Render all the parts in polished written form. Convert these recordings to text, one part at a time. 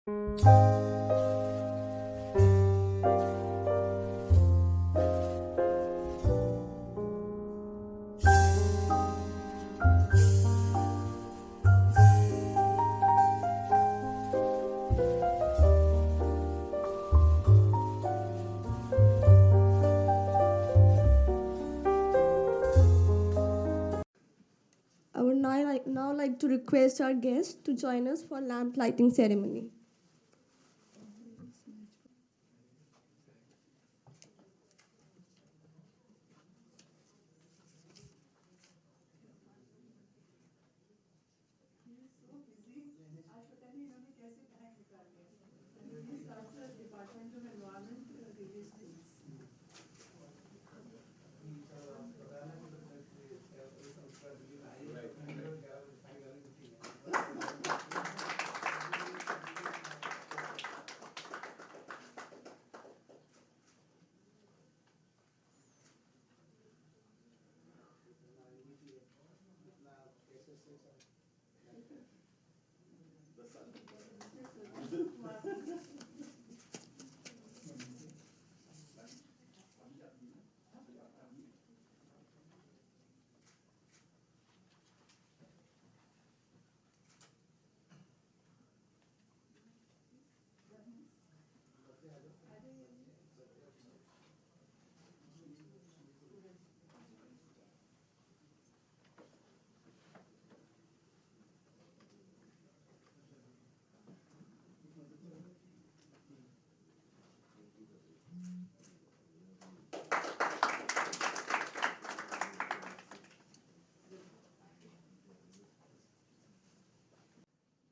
I would now like to request our guests to join us for lamp lighting ceremony.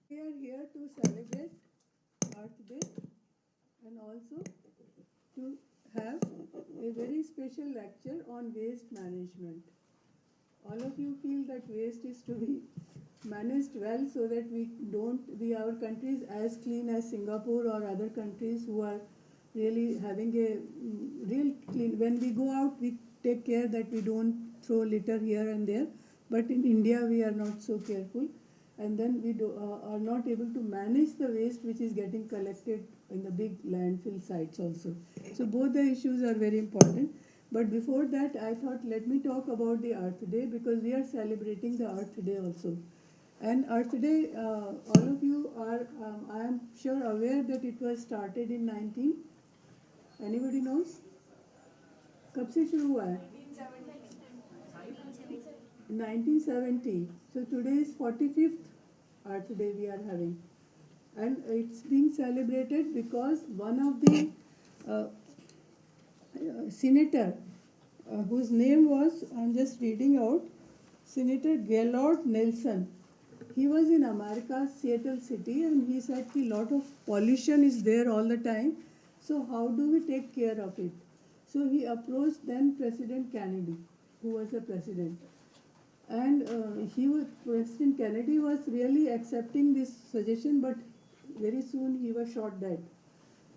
We are here to celebrate Earth Day and also to have a very special lecture on waste management. All of you feel that waste is to be managed well so that our country is as clean as Singapore or other countries who are really having a real clean. When we go out, we take care that we don't throw litter here and there. But in India, we are not so careful, and then are not able to manage the waste which is getting collected in the big landfill sites also. So both the issues are very important. But before that, I thought let me talk about the Earth Day because we are celebrating the Earth Day also. And Earth Day, all of you are, I am sure, aware that it was started in anybody knows? कब से शुरू हुआ है? 1970. So today is 45th Earth Day we are having. And it's being celebrated because one of the senator whose name was, I'm just reading out, Senator Gaylord Nelson. He was in America, Seattle City, and he said a lot of pollution is there all the time. So how do we take care of it? So he approached then President Kennedy, who was the president. And President Kennedy was really accepting this suggestion, but very soon he was shot dead.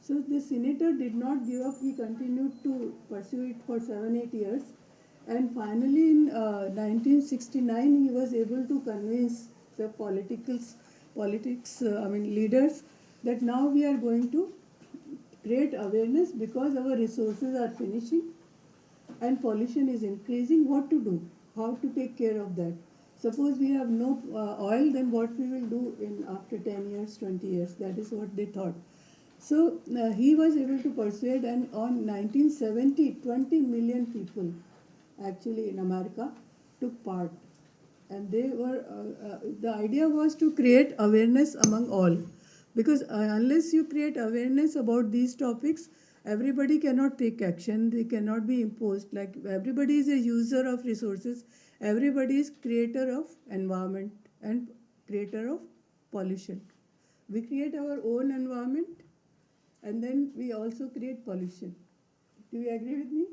So the senator did not give up. He continued to pursue it for 7-8 years. And finally, in 1969, he was able to convince the leaders that now we are going to create awareness because our resources are finishing and pollution is increasing. What to do? How to take care of that? Suppose we have no oil, then what we will do in after 10 years, 20 years? That is what they thought. So he was able to persuade, and on 1970, 20 million people actually in America took part. And the idea was to create awareness among all. Because unless you create awareness about these topics, everybody cannot take action, they cannot be imposed. Like everybody is a user of resources, everybody is creator of environment and creator of pollution. We create our own environment and then we also create pollution. Do you agree with me?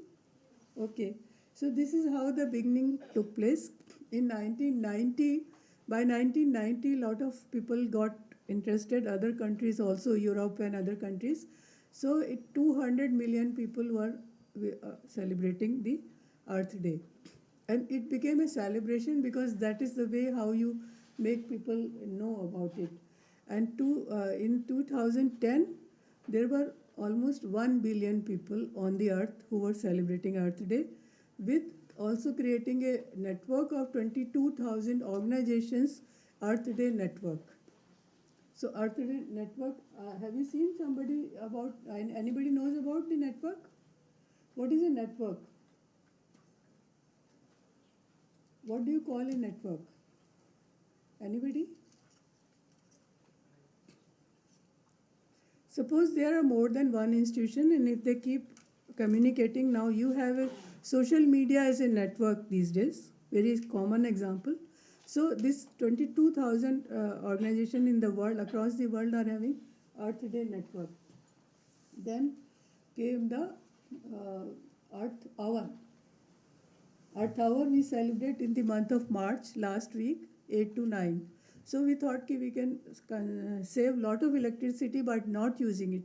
Okay. So this is how the beginning took place. In 1990, by 1990, a lot of people got interested, other countries also, Europe and other countries. So 200 million people were celebrating the Earth Day. And it became a celebration because that is the way how you make people know about it. And in 2010, there were almost 1 billion people on the earth who were celebrating Earth Day, with also creating a network of 22,000 organizations, Earth Day network. So Earth Day network, have you seen somebody about, anybody knows about the network? What is a network? What do you call a network? Anybody? Suppose there are more than one institution, and if they keep communicating, now you have a social media as a network these days, very common example. So this 22,000 organization in the world, across the world, are having Earth Day network. Then came the Earth Hour. Earth Hour we celebrate in the month of March last week, 8 to 9. So we thought we can save lot of electricity by not using it.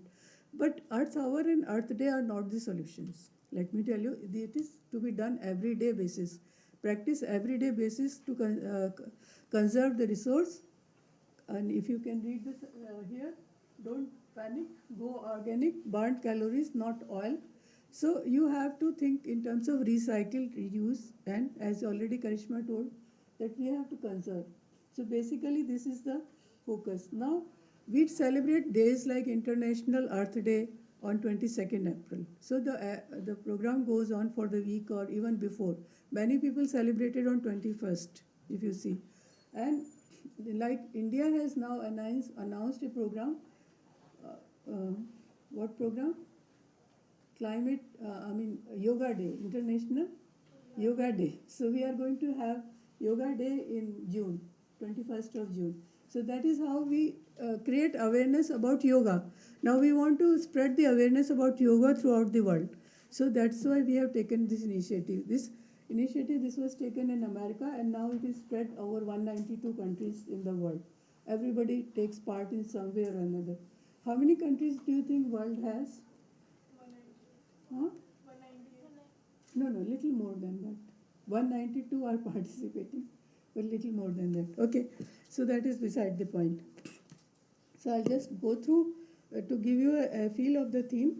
But Earth Hour and Earth Day are not the solutions. Let me tell you, it is to be done everyday basis. Practice everyday basis to conserve the resource. And if you can read this here, don't panic, go organic, burn calories, not oil. So you have to think in terms of recycle, reuse, and as already Karishma told, that we have to conserve. So basically this is the focus. Now we celebrate days like International Earth Day on 22nd April. So the program goes on for the week or even before. Many people celebrated on 21st, if you see. And like India has now announced a program. What program? Climate, Yoga Day, International Yoga Day. So we are going to have Yoga Day in June, 21st of June. So that is how we create awareness about yoga. Now we want to spread the awareness about yoga throughout the world. So that's why we have taken this initiative. This was taken in America, and now it is spread over 192 countries in the world. Everybody takes part in some way or another. How many countries do you think world has? Huh? No, little more than that. 192 are participating, but little more than that. Okay, so that is beside the point. So I'll just go through to give you a feel of the theme.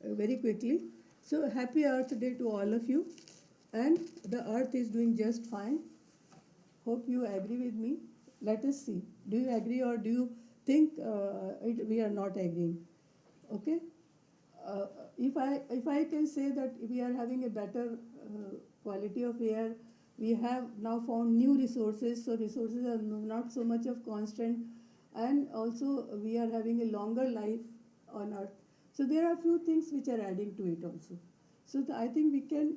Very quickly. So happy Earth Day to all of you. And the earth is doing just fine. Hope you agree with me. Let us see. Do you agree or do you think we are not agreeing? Okay. If I can say that we are having a better quality of air, we have now found new resources. So resources are not so much of constant, and also we are having a longer life on Earth. So there are a few things which are adding to it also. So I think we can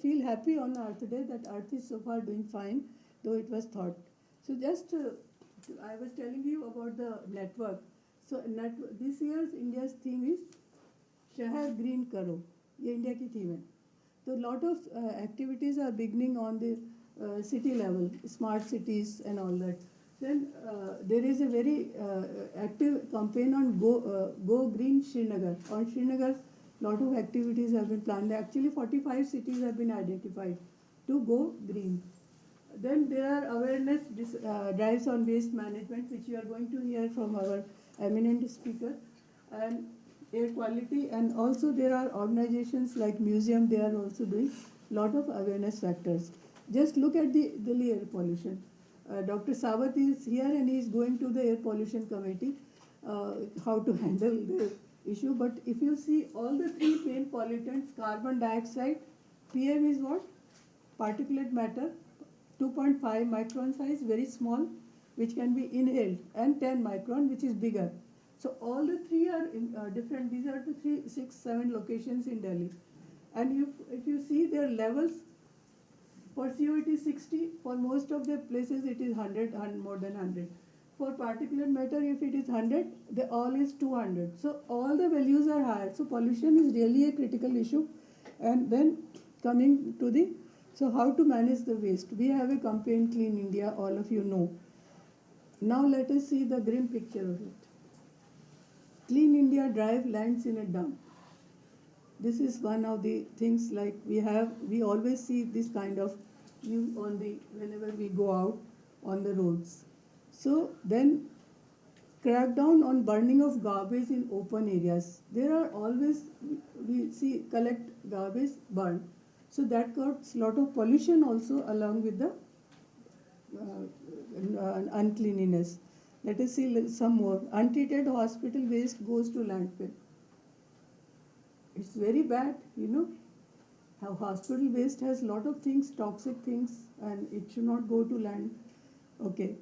feel happy on Earth Day that Earth is so far doing fine, though it was thought. So just I was telling you about the network. So this year's India's theme is शहर green करो, ये India की theme है. तो lot of activities are beginning on the city level, smart cities and all that. Then there is a very active campaign on Go Green Srinagar. On Srinagar, lot of activities have been planned. Actually, 45 cities have been identified to go green. Then there are awareness drives on waste management, which you are going to hear from our eminent speaker, and air quality. And also there are organizations like museum, they are also doing lot of awareness factors. Just look at the Delhi air pollution. Dr. Sawat is here and he is going to the air pollution committee how to handle the issue. But if you see all the three main pollutants, carbon dioxide, PM is what? Particulate matter, 2.5 micron size, very small, which can be inhaled, and 10 micron, which is bigger. So all the three are different. These are the 3, 6, 7 locations in Delhi. And if you see their levels, for CO it is 60, for most of the places it is 100 and more than 100. For particulate matter, if it is 100, the all is 200. So all the values are higher. So pollution is really a critical issue. And then coming to so how to manage the waste? We have a campaign, Clean India, all of you know. Now let us see the grim picture of it. Clean India drive lands in a dump. This is one of the things like we always see this kind of on the whenever we go out on the roads. So then crack down on burning of garbage in open areas. There are always, we see, collect garbage, burn. So that causes lot of pollution also along with the uncleanliness. Let us see some more. Untreated hospital waste goes to landfill. It's very bad, you know. How hospital waste has lot of things, toxic things, and it should not go to land. Okay.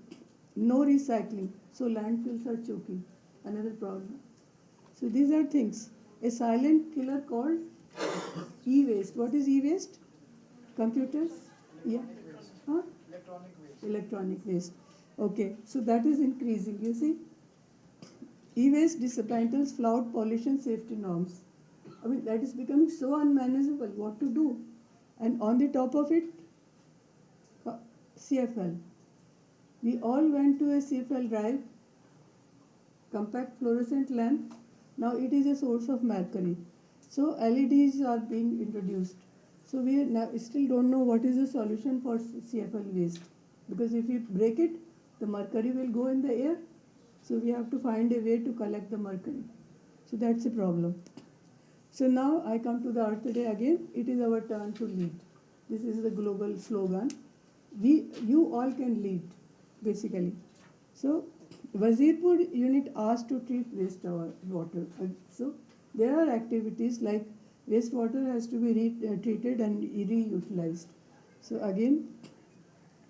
No recycling, so landfills are choking. Another problem. So these are things. A silent killer called e-waste. What is e-waste? Computers? Yeah. Huh? Electronic waste. Okay, so that is increasing. You see, e-waste dismantles flawed pollution safety norms. I mean, that is becoming so unmanageable. What to do? And on the top of it, CFL. We all went to a CFL drive, compact fluorescent lamp. Now it is a source of mercury. So LEDs are being introduced. So we still don't know what is the solution for CFL waste. Because if you break it, the mercury will go in the air. So we have to find a way to collect the mercury. So that's a problem. So now I come to the Earth Day again. It is our turn to lead. This is the global slogan. You all can lead, basically. So Wazirpur unit asked to treat wastewater. So there are activities like wastewater has to be treated and reutilized. So again,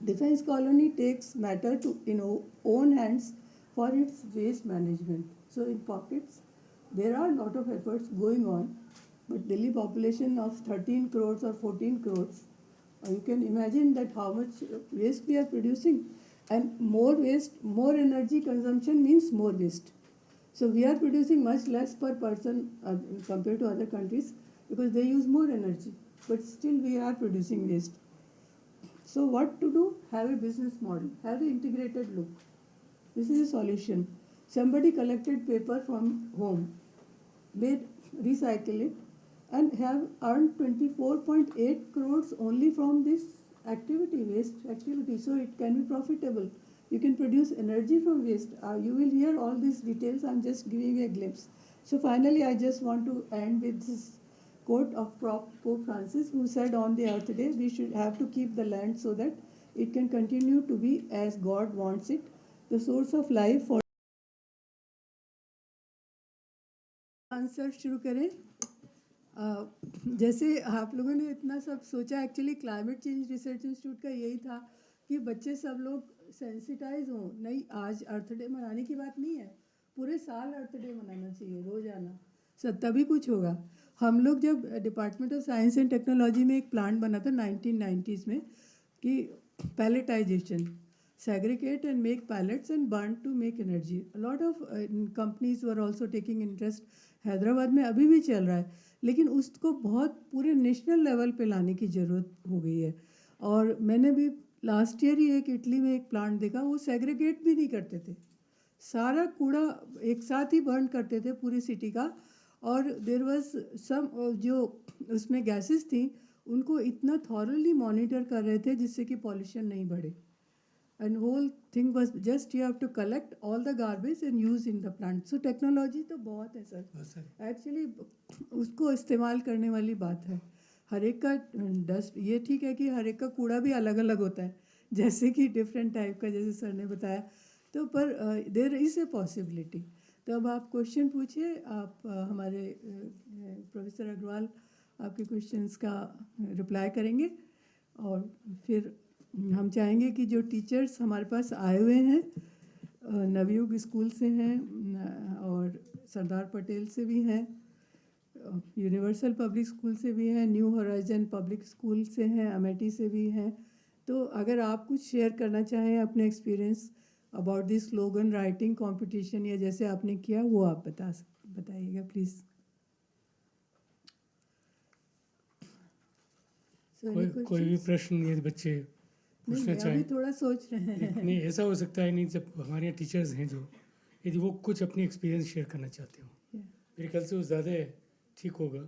Defense Colony takes matter in own hands for its waste management. So in pockets, there are a lot of efforts going on, but Delhi population of 13 crores or 14 crores, you can imagine that how much waste we are producing. And more waste, more energy consumption means more waste. So we are producing much less per person compared to other countries because they use more energy. But still we are producing waste. So what to do? Have a business model. Have an integrated look. This is a solution. Somebody collected paper from home, recycle it, and have earned 24.8 crores only from this activity, waste activity. So it can be profitable. You can produce energy from waste. You will hear all these details. I'm just giving you a glimpse. So finally, I just want to end with this quote of Pope Francis, who said on the Earth Day, we should have to keep the land so that it can continue to be as God wants it, the source of life for. Answer शुरू करें. जैसे आप लोगों ने इतना सब सोचा, actually climate change research institute का यही था कि बच्चे सब लोग सेंसिटाइज हों. नहीं, आज अर्थ डे मनाने की बात नहीं है, पूरे साल अर्थ डे मनाना चाहिए, रोजाना. सब तभी कुछ होगा. हम लोग जब department of science and technology में एक प्लांट बना था 1990s में कि palletization, segregate and make pellets and burn to make energy. A lot of companies were also taking interest. Hyderabad में अभी भी चल रहा है, लेकिन उसको बहुत पूरे नेशनल लेवल पे लाने की ज़रूरत हो गई है. और मैंने भी लास्ट ईयर ही एक इटली में एक प्लांट देखा, वो सेग्रीगेट भी नहीं करते थे, सारा कूड़ा एक साथ ही बर्न करते थे पूरी सिटी का. और देयर वाज सम जो उसमें गैसेस थी उनको इतना थॉरली मॉनिटर कर रहे थे जिससे कि पॉल्यूशन नहीं बढ़े. And whole thing was just you have to collect all the garbage and use in the plant. So technology तो बहुत है सर. Actually उसको इस्तेमाल करने वाली बात है. हर एक का डस्ट, ये ठीक है कि हर एक का कूड़ा भी अलग अलग होता है, जैसे कि डिफरेंट टाइप का, जैसे सर ने बताया. तो पर देयर इज़ ए पॉसिबिलिटी. तो अब आप क्वेश्चन पूछिए. आप हमारे प्रोफेसर अग्रवाल आपके क्वेश्चंस का रिप्लाई करेंगे. और फिर हम चाहेंगे कि जो टीचर्स हमारे पास आए हुए हैं, नवयुग स्कूल से हैं और सरदार पटेल से भी हैं, यूनिवर्सल पब्लिक स्कूल से भी हैं, न्यू होराइजन पब्लिक स्कूल से हैं, अमेठी से भी हैं. तो अगर आप कुछ शेयर करना चाहें अपने experience about this slogan writing competition या जैसे आपने किया, वो आप बताइएगा प्लीज़. कोई भी प्रश्न ये बच्चे पूछना चाहें. थोड़ा सोच रहे हैं. नहीं, ऐसा हो सकता है नहीं, जब हमारे यहाँ टीचर्स हैं जो, यदि वो कुछ अपनी एक्सपीरियंस शेयर करना चाहते हो, मेरे ख्याल से वो ज़्यादा ठीक होगा.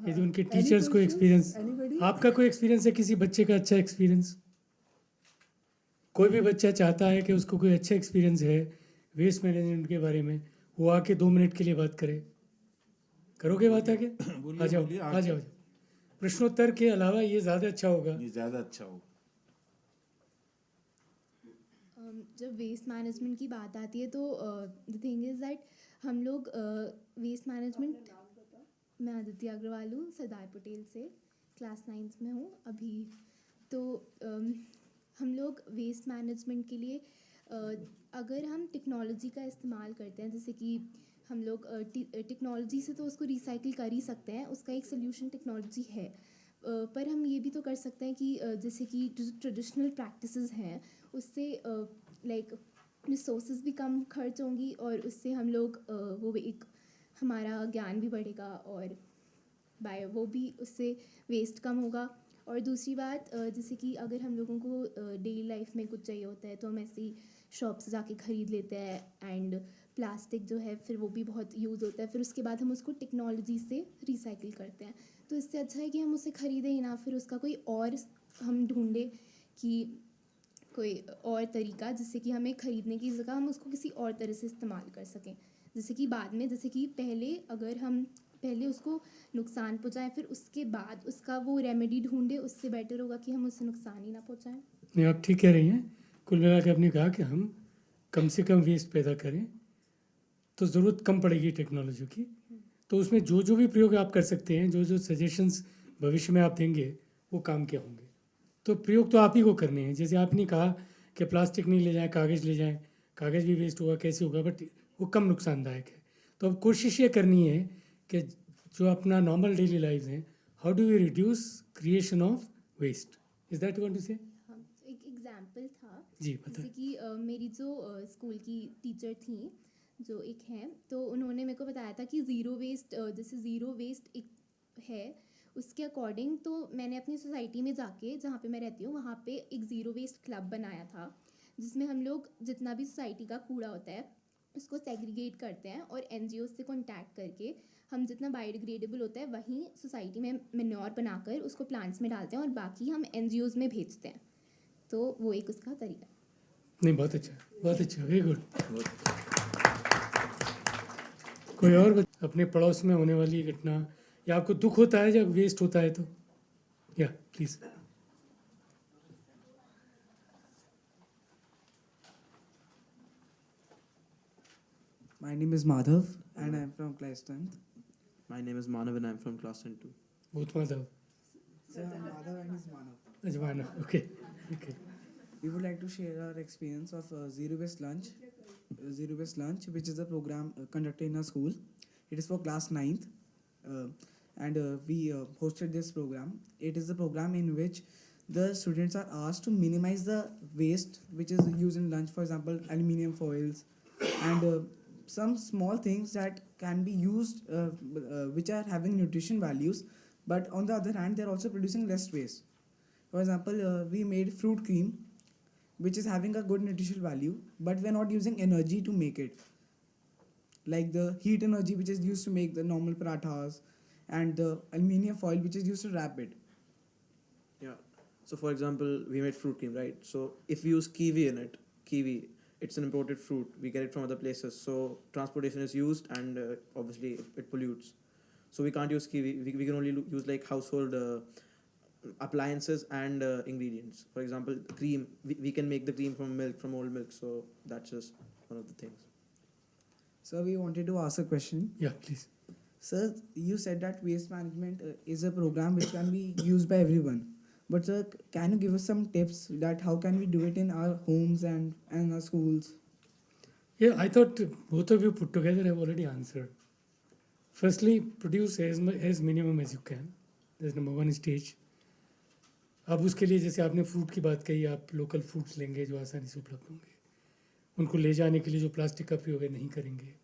यदि उनके Any टीचर्स को questions? Experience, Anybody? आपका कोई एक्सपीरियंस है किसी बच्चे का अच्छा एक्सपीरियंस? कोई भी बच्चा चाहता है कि उसको कोई अच्छा एक्सपीरियंस है वेस्ट मैनेजमेंट के बारे में, वो आके 2 मिनट के लिए बात करे, करोगे बात आगे? बोलिए, आ जाओ, बोलिए, आ जाओ। प्रश्नोत्तर के अलावा ये ज़्यादा अच्छा होगा। ये ज़्यादा अच्छा हो। जब वेस्ट मैनेजमेंट की बात आती है तो द थिंग इज़ दैट हम लोग वेस्ट मैनेजमेंट, मैं आदित्य अग्रवाल हूँ, सरदार पटेल से, क्लास 9th में हूँ अभी। तो हम लोग वेस्ट मैनेजमेंट के लिए अगर हम टेक्नोलॉजी का इस्तेमाल करते हैं, जैसे कि हम लोग टेक्नोलॉजी से तो उसको रिसाइकिल कर ही सकते हैं, उसका एक सोल्यूशन टेक्नोलॉजी है। पर हम ये भी तो कर सकते हैं कि जैसे कि जो ट्रेडिशनल प्रैक्टिसेस हैं उससे लाइक रिसोर्सेज भी कम खर्च होंगी और उससे हम लोग वो एक हमारा ज्ञान भी बढ़ेगा और वो भी उससे वेस्ट कम होगा। और दूसरी बात जैसे कि अगर हम लोगों को डेली लाइफ में कुछ चाहिए होता है तो हम ऐसे ही शॉप से जाके ख़रीद लेते हैं, एंड प्लास्टिक जो है फिर वो भी बहुत यूज़ होता है, फिर उसके बाद हम उसको टेक्नोलॉजी से रिसाइकिल करते हैं। तो इससे अच्छा है कि हम उसे ख़रीदें ही ना, फिर उसका कोई और हम ढूंढें कि कोई और तरीका जिससे कि हमें ख़रीदने की जगह हम उसको किसी और तरह से इस्तेमाल कर सकें। जैसे कि बाद में, जैसे कि पहले अगर हम पहले उसको नुकसान पहुंचाएं फिर उसके बाद उसका वो रेमेडी ढूंढे, उससे बेटर होगा कि हम उससे नुकसान ही ना पहुंचाएं। नहीं, आप ठीक कह रही हैं। कुल मिला के आपने कहा कि हम कम से कम वेस्ट पैदा करें तो ज़रूरत कम पड़ेगी टेक्नोलॉजी की। तो उसमें जो जो भी प्रयोग आप कर सकते हैं, जो जो सजेशंस भविष्य में आप देंगे वो काम के होंगे। तो प्रयोग तो आप ही को करने हैं। जैसे आपने कहा कि प्लास्टिक नहीं ले जाएं, कागज़ ले जाएं, कागज़ भी वेस्ट होगा, कैसे होगा, बट वो कम नुकसानदायक है। तो अब कोशिश ये करनी है कि जो अपना नॉर्मल डेली लाइफ है, how do we reduce creation of waste, is that want to say? हाँ, एक एग्जाम्पल था। जी जैसे बताएं। कि मेरी जो स्कूल की टीचर थी, जो एक हैं, तो उन्होंने मेरे को बताया था कि ज़ीरो वेस्ट, जैसे ज़ीरो वेस्ट एक है उसके अकॉर्डिंग, तो मैंने अपनी सोसाइटी में जाके, जहाँ पे मैं रहती हूँ वहाँ पे एक ज़ीरो वेस्ट क्लब बनाया था, जिसमें हम लोग जितना भी सोसाइटी का कूड़ा होता है उसको सेग्रीगेट करते हैं और एनजीओ से कॉन्टैक्ट करके हम जितना बायोडिग्रेडेबल होता है वहीं सोसाइटी में मेन्योर बनाकर उसको प्लांट्स में डालते हैं और बाकी हम एनजीओज़ में भेजते हैं। तो वो एक उसका तरीका। नहीं, बहुत अच्छा, बहुत अच्छा, वेरी गुड। कोई और अपने पड़ोस में होने वाली घटना या आपको दुख होता है जब वेस्ट होता है तो? या please. My name is Madhav and I am from class 10th. My name is Manav and I'm from class 10 too. भूत Madhav, So Madhav and his Manav. अजमाना, okay okay. We would like to share our experience of Zero Waste Lunch. Zero Waste Lunch, which is a program conducted in our school. It is for class 9th. And we hosted this program. It is a program in which the students are asked to minimize the waste which is used in lunch, for example, aluminium foils and some small things that can be used which are having nutrition values, but on the other hand, they're also producing less waste. For example, we made fruit cream, which is having a good nutritional value, but we're not using energy to make it. Like the heat energy, which is used to make the normal parathas, and the aluminium foil, which is used to wrap it. Yeah. So for example, we made fruit cream, right? So if we use kiwi in it, kiwi, it's an imported fruit. We get it from other places. So transportation is used and obviously it pollutes. So we can't use kiwi. We can only use like household appliances and ingredients. For example, cream, we can make the cream from milk, from old milk. So that's just one of the things. So we wanted to ask a question. या please. Sir, you said that waste management is a program which can be used by everyone. But sir, can you give us some tips that how can we do it in our homes and our schools? Yeah, I thought both of you put together have already answered. Firstly, produce as minimum as you can. That's number one stage. अब उसके लिए जैसे आपने fruit की बात कही, आप local fruits लेंगे जो आसानी से उपलब्ध होंगे, उनको ले जाने के लिए जो प्लास्टिक का प्रयोग है नहीं करेंगे।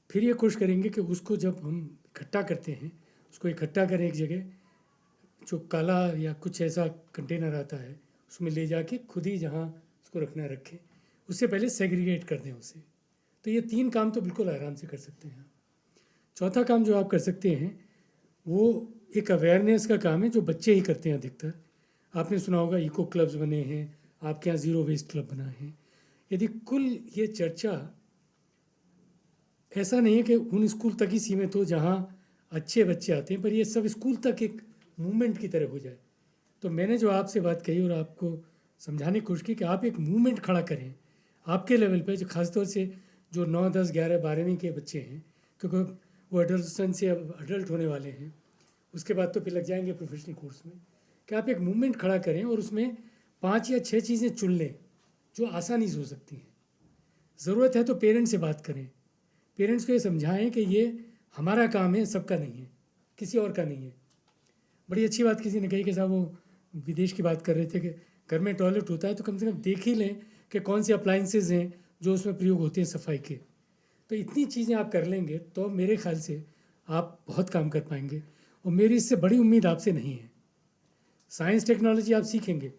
फिर ये कोशिश करेंगे कि उसको जब हम इकट्ठा करते हैं उसको इकट्ठा करें एक जगह, जो काला या कुछ ऐसा कंटेनर आता है उसमें ले जाके खुद ही जहाँ उसको रखना रखें, उससे पहले सेग्रीगेट कर दें उसे। तो ये 3 काम तो बिल्कुल आराम से कर सकते हैं। चौथा काम जो आप कर सकते हैं वो एक अवेयरनेस का काम है जो बच्चे ही करते हैं अधिकतर। आपने सुना होगा इको क्लब्स बने हैं, आपके यहाँ ज़ीरो वेस्ट क्लब बना है। यदि कुल ये चर्चा ऐसा नहीं है कि उन स्कूल तक ही सीमित हो जहाँ अच्छे बच्चे आते हैं, पर ये सब स्कूल तक एक मूवमेंट की तरह हो जाए। तो मैंने जो आपसे बात कही और आपको समझाने की कोशिश की कि आप एक मूवमेंट खड़ा करें आपके लेवल पे, जो खासतौर से जो 9, 10, 11, 12वीं के बच्चे हैं, क्योंकि वो एडोलसेंस से अब अडल्ट होने वाले हैं, उसके बाद तो फिर लग जाएंगे प्रोफेशनल कोर्स में, कि आप एक मूवमेंट खड़ा करें और उसमें 5 या 6 चीज़ें चुन लें जो आसानी से हो सकती हैं। ज़रूरत है तो पेरेंट्स से बात करें, पेरेंट्स को ये समझाएं कि ये हमारा काम है, सबका नहीं है, किसी और का नहीं है। बड़ी अच्छी बात किसी ने कही कि साहब वो विदेश की बात कर रहे थे कि घर में टॉयलेट होता है तो कम से कम देख ही लें कि कौन से अप्लाइंसेज हैं जो उसमें प्रयोग होते हैं सफाई के। तो इतनी चीज़ें आप कर लेंगे तो मेरे ख्याल से आप बहुत काम कर पाएंगे, और मेरी इससे बड़ी उम्मीद आपसे नहीं है। साइंस टेक्नोलॉजी आप सीखेंगे,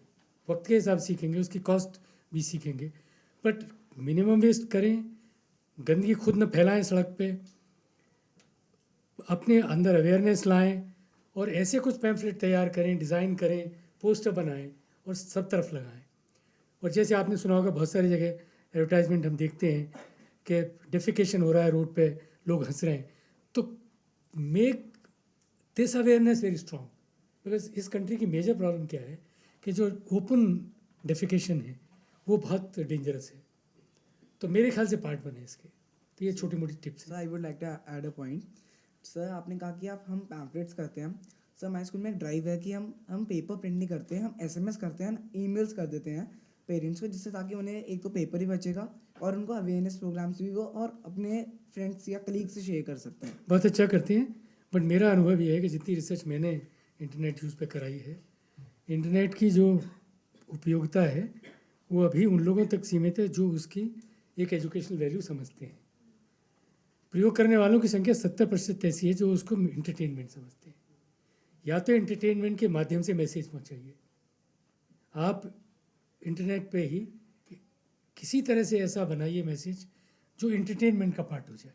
वक्त के हिसाब सीखेंगे, उसकी कॉस्ट भी सीखेंगे, बट मिनिमम वेस्ट करें, गंदगी खुद न फैलाएं सड़क पे, अपने अंदर अवेयरनेस लाएं और ऐसे कुछ पैम्फलेट तैयार करें, डिज़ाइन करें, पोस्टर बनाएं और सब तरफ लगाएं। और जैसे आपने सुना होगा बहुत सारी जगह एडवर्टाइजमेंट हम देखते हैं कि डेफिकेशन हो रहा है रोड पे, लोग हंस रहे हैं, तो make this awareness very strong, because इस कंट्री की मेजर प्रॉब्लम क्या है कि जो ओपन डेफिकेशन है वो बहुत डेंजरस है। तो मेरे ख्याल से पार्ट बने इसके। तो ये छोटी मोटी टिप्स सर हैं। I would like to add a point. Sir आपने कहा कि हम पैम्पलेट्स करते हैं। सर हमारे स्कूल में एक ड्राइव है कि हम पेपर प्रिंट नहीं करते हैं, हम एसएमएस करते हैं, ईमेल्स कर देते हैं पेरेंट्स को, जिससे ताकि उन्हें एक तो पेपर ही बचेगा और उनको अवेयरनेस प्रोग्राम्स भी वो और अपने फ्रेंड्स या कलीग से शेयर कर सकते हैं। बहुत अच्छा करते हैं, बट मेरा अनुभव ये है कि जितनी रिसर्च मैंने इंटरनेट यूज़ पे कराई है, इंटरनेट की जो उपयोगिता है वो अभी उन लोगों तक सीमित है जो उसकी एक एजुकेशनल वैल्यू समझते हैं। प्रयोग करने वालों की संख्या 70% ऐसी है जो उसको इंटरटेनमेंट समझते हैं। या तो एंटरटेनमेंट के माध्यम से मैसेज पहुंचाइए, आप इंटरनेट पे ही किसी तरह से ऐसा बनाइए मैसेज जो एंटरटेनमेंट का पार्ट हो जाए,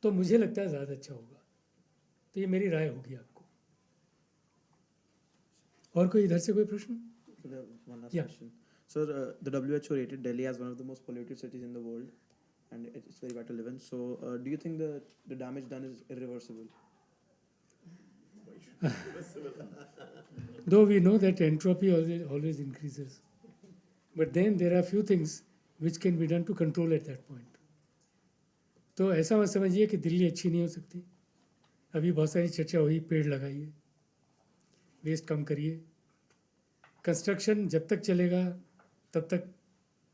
तो मुझे लगता है ज़्यादा अच्छा होगा। तो ये मेरी राय होगी आपको। और कोई इधर से कोई प्रश्न? One last Yeah. question. Sir, the WHO rated Delhi as one of the most polluted cities in the world, and it's very bad to live in. So, do you think the damage done is irreversible? Though we know that entropy always increases, but then there are few things which can be done to control at that point. तो ऐसा मत समझिए कि दिल्ली अच्छी नहीं हो सकती। अभी बहुत सारी चर्चा हुई, पेड़ लगाइए, वेस्ट कम करिए। कंस्ट्रक्शन जब तक चलेगा तब तक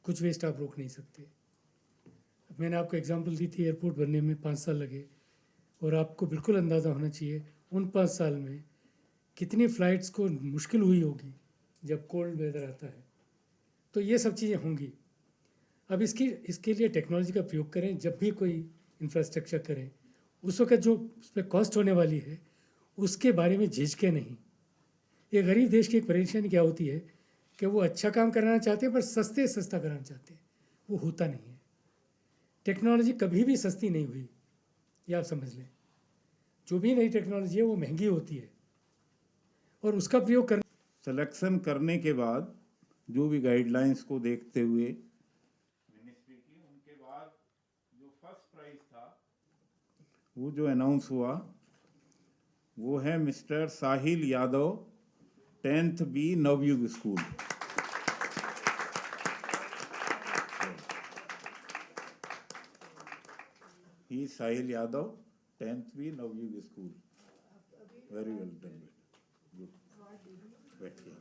कुछ वेस्ट आप रोक नहीं सकते। मैंने आपको एग्जांपल दी थी, एयरपोर्ट बनने में 5 साल लगे, और आपको बिल्कुल अंदाज़ा होना चाहिए उन 5 साल में कितनी फ़्लाइट्स को मुश्किल हुई होगी जब कोल्ड वेदर आता है। तो ये सब चीज़ें होंगी। अब इसके लिए टेक्नोलॉजी का प्रयोग करें। जब भी कोई इंफ्रास्ट्रक्चर करें उस वक्त जो उस पर कॉस्ट होने वाली है उसके बारे में झिझके नहीं। ये गरीब देश की एक परेशानी क्या होती है कि वो अच्छा काम कराना चाहते हैं पर सस्ता कराना चाहते हैं, वो होता नहीं है। टेक्नोलॉजी कभी भी सस्ती नहीं हुई, ये आप समझ लें। जो भी नई टेक्नोलॉजी है वो महंगी होती है, और उसका प्रयोग करना। सिलेक्शन करने के बाद जो भी गाइडलाइंस को देखते हुए मिनिस्ट्री की, उनके बाद जो फर्स्ट प्राइज था वो जो अनाउंस हुआ वो है mister Sahil Yadav, 10th B Navyug school. ही Sahil Yadav, 10th B Navyug school. Very well done, good. बैठिए।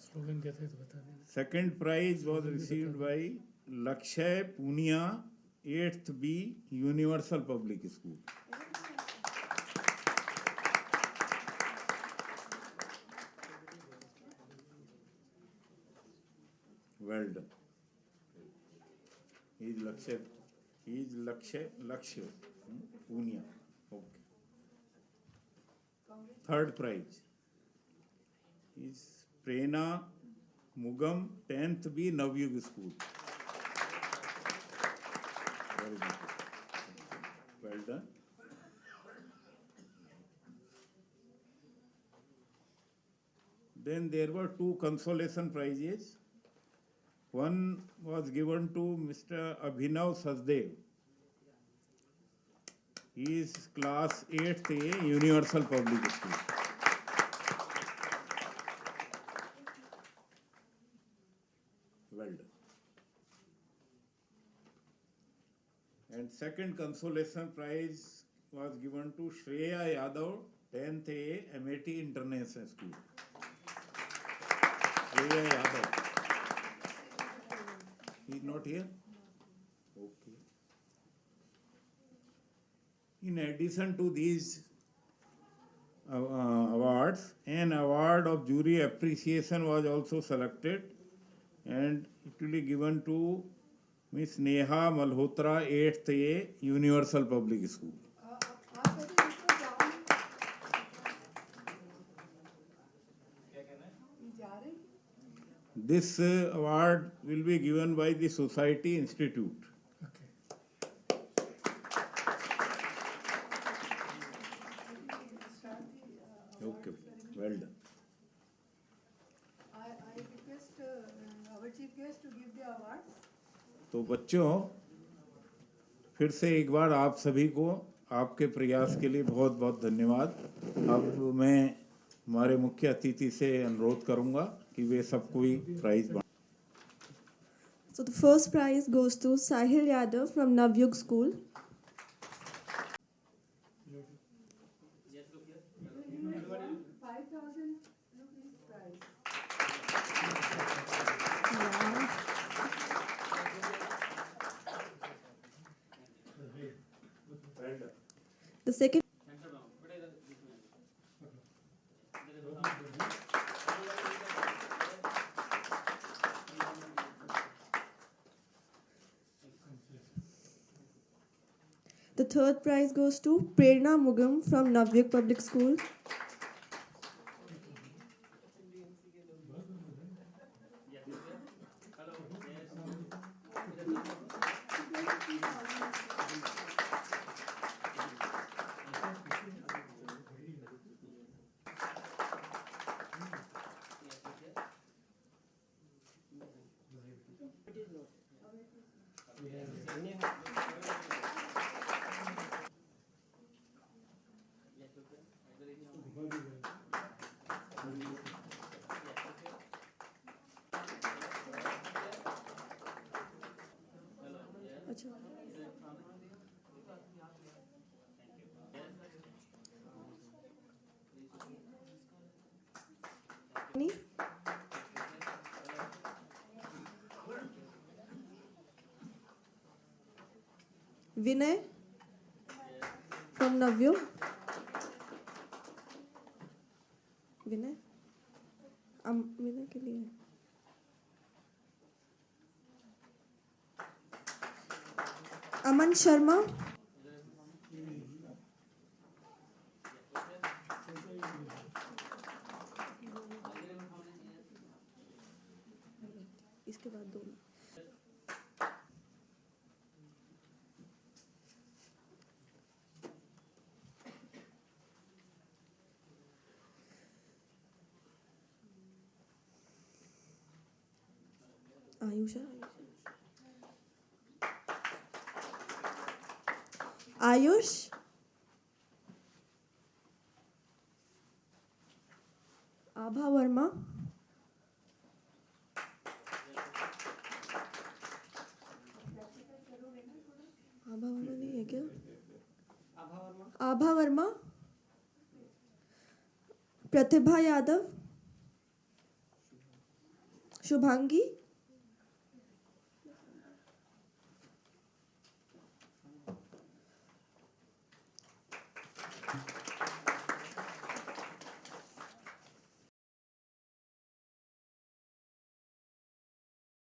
स्लोगन क्या था तो बता देना। Second prize was received by Lakshay Punia, 8th B Universal Public School. Well done. He is Lakshay Punia. Okay. Third prize is Prerna Mugam, 10th B Navyug School. Very good. Well done. Then there were two consolation prizes. One was given to Mr. Abhinav Sachdev. He is class 8th A, Universal Public School. Well done. And second consolation prize was given to Shreya Yadav, 10th A, Amity International School. Shreya Yadav. He is not here? Okay. In addition to these awards, an award of jury appreciation was also selected, and it will be given to Miss Neha Malhotra, 8th A, Universal Public School. This award will be given by the Society Institute. Okay. Okay, well done. I request our chief guest to give the awards. तो बच्चों, फिर से एक बार आप सभी को आपके प्रयास के लिए बहुत बहुत धन्यवाद। अब मैं हमारे मुख्य अतिथि से अनुरोध करूंगा कि वे सबको ही prize बांटें। So the first prize goes to Sahil Yadav from Navyug School. The second The third prize goes to Prerna Mugam from Navyug Public School. अच्छा नहीं विनय from Navyug. विनय विनय के लिए अमन शर्मा इसके बाद दो आयुषा आयुष आभा वर्मा आभा वर्मा नहीं है क्या आभा वर्मा प्रतिभा यादव शुभांगी